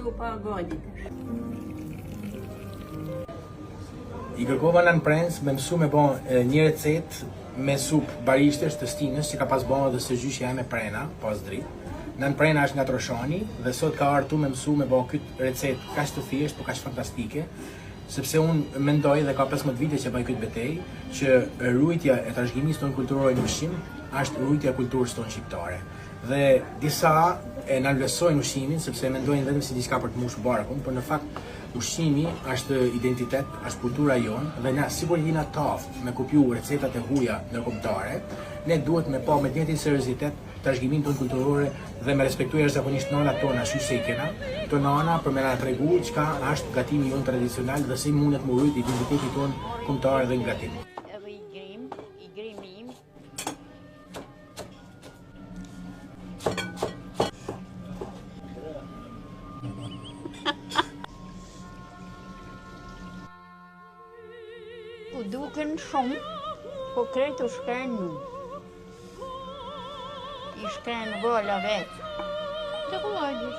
supa gati. I kërkova nën prens me mësu me bon një recet me supë barishtesh të stinës që ka pas bon edhe së gjyshja e me prena, pas dritë. Nën prena është nga Troshani dhe sot ka artu me mësu me bon këtë recet kaq të thjesht, po kaq fantastike, sepse unë mendoj dhe ka 15 vite që bëj këtë betej, që rujtja e trashëgimisë tonë kulturore në ushqim është rujtja e kulturës tonë shqiptare. Dhe disa e nënvlerësojnë ushqimin sepse mendojnë vetëm si diçka për të mbushur barkun, por në fakt ushqimi është identitet, është kultura jonë dhe na sikur jena taft me kopju recetat e huaja ndërkombëtare, ne duhet me pa me njëjtin seriozitet trashëgimin tonë kulturore dhe me respektuar jashtëzakonisht nënat tona ashtu se i kena. Këto nëna për me na tregu çka është gatimi jonë tradicional dhe si mundet me rrit identitetin tonë kombëtar dhe në gatim. Edhe i grimim. U duken shumë, po kretu shkren nuk. I shkren gola vetë. Të kuajgjës.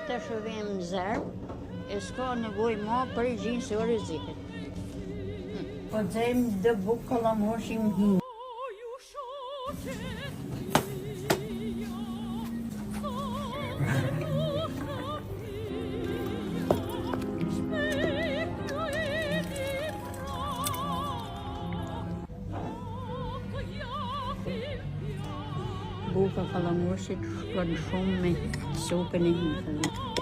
Të shëvim zërë, e s'ka nevoj ma për i gjinë se o rëziket. Po dzejmë dë bukë kalamoshim hinë. Buka kalamoshit shkon shumë me supën e hinë.